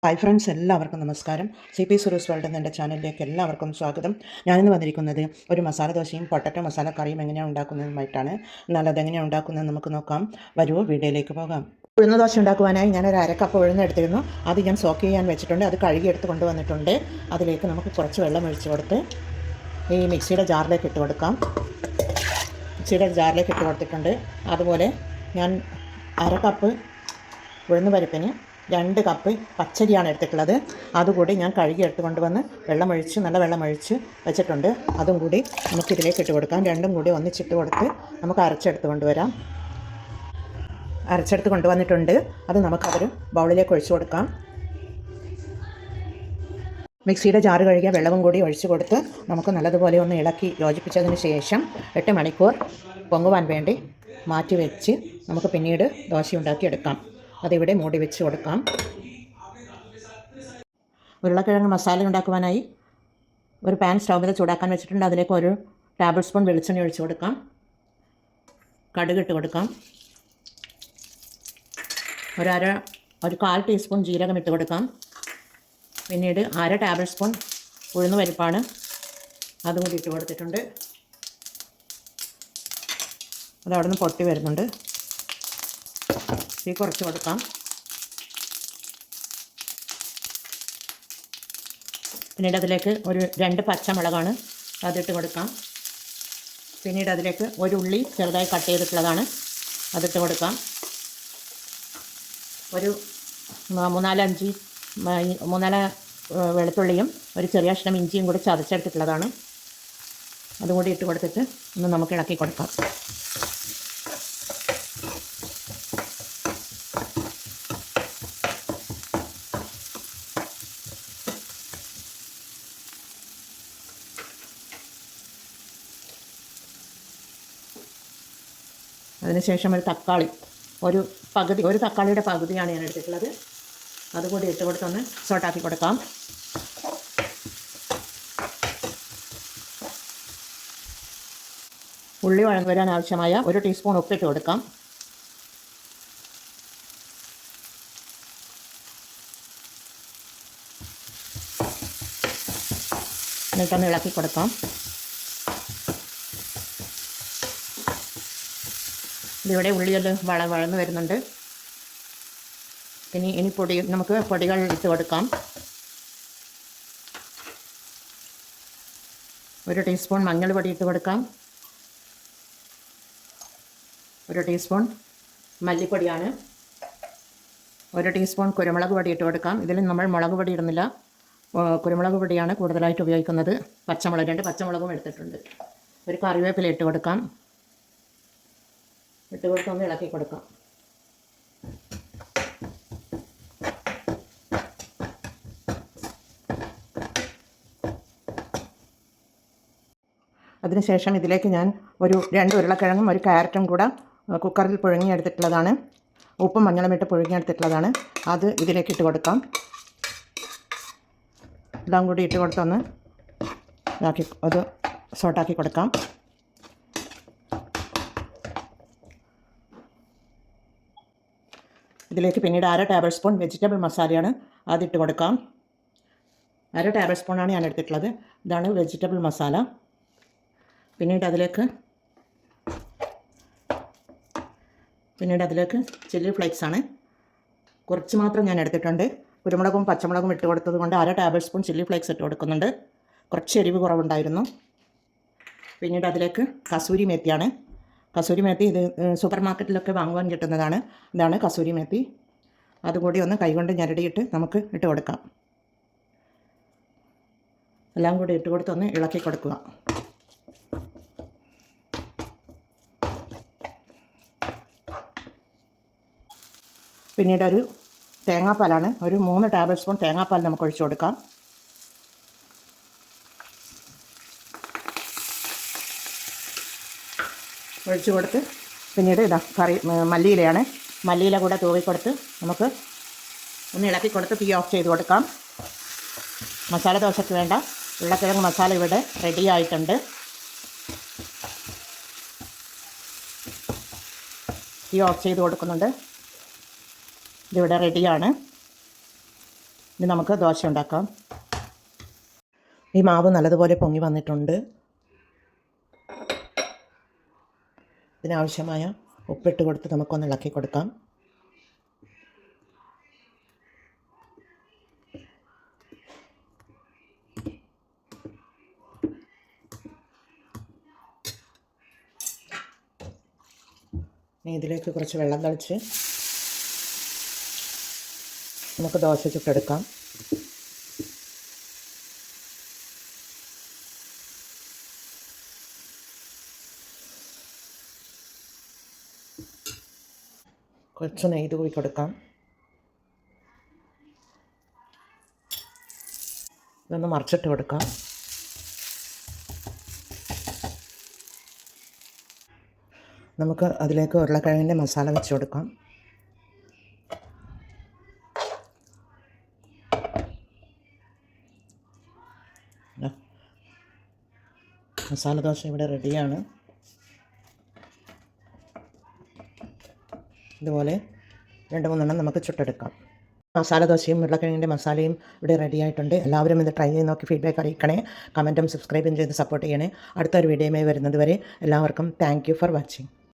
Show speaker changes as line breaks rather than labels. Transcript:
Hi friends, എല്ലാവർക്കും നമസ്കാരം. CP സുരൂസ് world എന്ന എൻ്റെ ചാനലിലേക്ക് എല്ലാവർക്കും സ്വാഗതം. ഞാനിന്ന് വന്നിരിക്കുന്നത് ഒരു മസാല ദോശയും പൊട്ടറ്റോ മസാല കറിയും എങ്ങനെയാണ് ഉണ്ടാക്കുന്നതുമായിട്ടാണ്. എന്നാൽ അതെങ്ങനെയാണ് ഉണ്ടാക്കുന്നത് നമുക്ക് നോക്കാം. വരൂ, വീഡിയോയിലേക്ക് പോകാം. ഉഴുന്ന ദോശ ഉണ്ടാക്കുവാനായി ഞാനൊരു അരക്കപ്പ് ഉഴുന്നെടുത്തിരുന്നു. അത് ഞാൻ സോക്ക് ചെയ്യാൻ വെച്ചിട്ടുണ്ട്. അത് കഴുകിയെടുത്ത് കൊണ്ടുവന്നിട്ടുണ്ട്. അതിലേക്ക് നമുക്ക് കുറച്ച് വെള്ളം ഒഴിച്ച് കൊടുത്ത് ഈ മിക്സിയുടെ ജാറിലേക്ക് ഇട്ട് കൊടുക്കാം. മിക്സിയുടെ ജാറിലേക്ക് ഇട്ട് കൊടുത്തിട്ടുണ്ട്. അതുപോലെ ഞാൻ അരക്കപ്പ് ഉഴുന്ന് പരിപ്പിന് 2 കപ്പ് പച്ചരിയാണ് എടുത്തിട്ടുള്ളത്. അതുകൂടി ഞാൻ കഴുകി എടുത്ത് കൊണ്ടുവന്ന് നല്ല വെള്ളമൊഴിച്ച് വെച്ചിട്ടുണ്ട്. അതും കൂടി നമുക്കിതിലേക്ക് ഇട്ട് കൊടുക്കാം. രണ്ടും കൂടി ഒന്നിച്ചിട്ട് കൊടുത്ത് നമുക്ക് അരച്ചെടുത്ത് കൊണ്ടുവന്നിട്ടുണ്ട്. അത് നമുക്കതൊരു ബൗളിലേക്ക് ഒഴിച്ചു കൊടുക്കാം. മിക്സിയുടെ ജാറ് കഴുകിയ വെള്ളവും കൂടി ഒഴിച്ച് കൊടുത്ത് നമുക്ക് നല്ലതുപോലെ ഒന്ന് ഇളക്കി യോജിപ്പിച്ചതിന് ശേഷം 8 മണിക്കൂർ പൊങ്ങുവാൻ വേണ്ടി മാറ്റി വെച്ച് നമുക്ക് പിന്നീട് ദോശ ഉണ്ടാക്കിയെടുക്കാം. അതിവിടെ മൂടി വെച്ച് കൊടുക്കാം. ഉരുളക്കിഴങ്ങ് മസാല ഉണ്ടാക്കുവാനായി ഒരു പാൻ സ്റ്റൗവിൽ ചൂടാക്കാൻ വെച്ചിട്ടുണ്ട്. അതിലേക്ക് 1 ടേബിൾ സ്പൂൺ വെളിച്ചെണ്ണ ഒഴിച്ച് കൊടുക്കാം. കടുക് ഇട്ട് കൊടുക്കാം. ഒരു 1/4 ടീസ്പൂൺ ജീരകം ഇട്ട് കൊടുക്കാം. പിന്നീട് 1/2 ടേബിൾ സ്പൂൺ ഉഴുന്ന് പരിപ്പാണ്, അതും കൂടി ഇട്ട് കൊടുത്തിട്ടുണ്ട്. അതവിടെ നിന്ന് പൊട്ടി വരുന്നുണ്ട്. തീ കുറച്ച് കൊടുക്കാം. പിന്നീട് അതിലേക്ക് 2 പച്ചമുളകാണ്, അതിട്ട് കൊടുക്കാം. പിന്നീട് അതിലേക്ക് 1 ഉള്ളി ചെറുതായി കട്ട് ചെയ്തിട്ടുള്ളതാണ്, അതിട്ട് കൊടുക്കാം. ഒരു 3-4 വെളുത്തുള്ളിയും ഒരു ചെറിയ കഷ്ണം ഇഞ്ചിയും കൂടി ചതച്ചെടുത്തിട്ടുള്ളതാണ്, അതുകൂടി ഇട്ട് കൊടുത്തിട്ട് ഒന്ന് നമുക്ക് ഇളക്കി കൊടുക്കാം. അതിനുശേഷം ഒരു തക്കാളിയുടെ പകുതിയാണ് ഞാൻ എടുത്തിട്ടുള്ളത്. അതുകൂടി ഇട്ട് കൊടുത്തൊന്ന് സോട്ടാക്കി കൊടുക്കാം. ഉള്ളി വഴന്നു വരാൻ ആവശ്യമായ 1 ടീസ്പൂൺ ഉപ്പിട്ട് കൊടുക്കാം. എന്നിട്ടൊന്ന് ഇളക്കി കൊടുക്കാം. ഇതിവിടെ ഉള്ളിയെല്ലാം വഴന്നു വരുന്നുണ്ട്. ഇനി നമുക്ക് പൊടികൾ ഇട്ട് കൊടുക്കാം. 1 ടീസ്പൂൺ മഞ്ഞൾ പൊടി ഇട്ട് കൊടുക്കാം. 1 ടീസ്പൂൺ മല്ലിപ്പൊടിയാണ്. 1 ടീസ്പൂൺ കുരുമുളക് പൊടി ഇട്ട് കൊടുക്കാം. ഇതിൽ നമ്മൾ മുളക് പൊടി ഇടുന്നില്ല, കുരുമുളക് പൊടിയാണ് കൂടുതലായിട്ട് ഉപയോഗിക്കുന്നത്. 2 പച്ചമുളകും എടുത്തിട്ടുണ്ട്. ഒരു കറിവേപ്പില ഇട്ട് കൊടുക്കാം. ഇട്ട് കൊടുത്ത് ഒന്ന് ഇളക്കി കൊടുക്കാം. അതിനുശേഷം ഇതിലേക്ക് ഞാൻ 2 ഉരുളക്കിഴങ്ങും 1 ക്യാരറ്റും കൂടെ കുക്കറിൽ പുഴുങ്ങിയെടുത്തിട്ടുള്ളതാണ്, ഉപ്പും മഞ്ഞളും ഇട്ട് പുഴുങ്ങിയെടുത്തിട്ടുള്ളതാണ്. അത് ഇതിലേക്ക് ഇട്ട് കൊടുക്കാം. എല്ലാം കൂടി ഇട്ട് കൊടുത്തൊന്ന് അത് സോട്ടാക്കി കൊടുക്കാം. ഇതിലേക്ക് പിന്നീട് 1/2 ടേബിൾ സ്പൂൺ വെജിറ്റബിൾ മസാലയാണ്, അതിട്ട് കൊടുക്കാം. 1/2 ടേബിൾ സ്പൂണാണ് ഞാൻ എടുത്തിട്ടുള്ളത്. ഇതാണ് വെജിറ്റബിൾ മസാല. പിന്നീട് അതിലേക്ക് ചില്ലി ഫ്ലേക്സാണ്, കുറച്ച് മാത്രം ഞാൻ എടുത്തിട്ടുണ്ട്. കുരുമുളകും പച്ചമുളകും ഇട്ട് കൊടുത്തത് കൊണ്ട് 1/2 ടേബിൾ സ്പൂൺ ചില്ലി ഫ്ലേക്സ് ഇട്ട് കൊടുക്കുന്നുണ്ട്. കുറച്ച് എരിവ് കുറവുണ്ടായിരുന്നു. പിന്നീട് അതിലേക്ക് കസൂരി മേത്തിയാണ്. കസൂരി മേത്തി ഇത് സൂപ്പർ മാർക്കറ്റിലൊക്കെ വാങ്ങുവാൻ കിട്ടുന്നതാണ്. ഇതാണ് കസൂരി മേത്തി. അതുകൂടി ഒന്ന് കൈകൊണ്ട് ഞരടിയിട്ട് നമുക്ക് ഇട്ട് കൊടുക്കാം. എല്ലാം കൂടി ഇട്ട് കൊടുത്തൊന്ന് ഇളക്കി കൊടുക്കുക. പിന്നീട് തേങ്ങാപ്പാലാണ്, 3 ടേബിൾ സ്പൂൺ തേങ്ങാപ്പാൽ നമുക്ക് ഒഴിച്ചു കൊടുക്കാം. ഒഴിച്ചു കൊടുത്ത് പിന്നീട് മല്ലിയിലയാണ്, മല്ലിയില കൂടെ തൂവിക്കൊടുത്ത് നമുക്ക് ഒന്ന് ഇളക്കി കൊടുത്ത് തീ ഓഫ് ചെയ്ത് കൊടുക്കാം. മസാല ദോശയ്ക്ക് വേണ്ട ഉരുളക്കിഴങ്ങ് മസാല ഇവിടെ റെഡി ആയിട്ടുണ്ട്. തീ ഓഫ് ചെയ്ത് കൊടുക്കുന്നുണ്ട്. ഇതിവിടെ റെഡിയാണ്. ഇനി നമുക്ക് ദോശ ഉണ്ടാക്കാം. ഈ മാവ് നല്ലതുപോലെ പൊങ്ങി വന്നിട്ടുണ്ട്. ഇതിനാവശ്യമായ ഉപ്പിട്ട് കൊടുത്ത് നമുക്കൊന്ന് ഇളക്കി കൊടുക്കാം. ഇനി ഇതിലേക്ക് കുറച്ച് വെള്ളം തളിച്ച് നമുക്ക് ദോശ ചുട്ടെടുക്കാം. കുറച്ച് നെയ്ത് കൂടി കൊടുക്കാം. ഇതൊന്ന് മറിച്ചിട്ട് കൊടുക്കാം. നമുക്ക് അതിലേക്ക് ഉരുളക്കിഴങ്ങിൻ്റെ മസാല വെച്ച് കൊടുക്കാം. മസാല ദോശ ഇവിടെ റെഡിയാണ്. ഇതുപോലെ 2-3 നമുക്ക് ചുട്ടെടുക്കാം. മസാല ദോശയും ഉരുളക്കിഴങ്ങിൻ്റെ മസാലയും ഇവിടെ റെഡി ആയിട്ടുണ്ട്. എല്ലാവരും ഇത് ട്രൈ ചെയ്ത് നോക്കി ഫീഡ്ബാക്ക് അറിയിക്കണേ. കമൻറ്റും സബ്സ്ക്രൈബും ചെയ്ത് സപ്പോർട്ട് ചെയ്യണേ. അടുത്തൊരു വീഡിയോയുമായി വരുന്നത് വരെ എല്ലാവർക്കും താങ്ക് യു ഫോർ വാച്ചിങ്.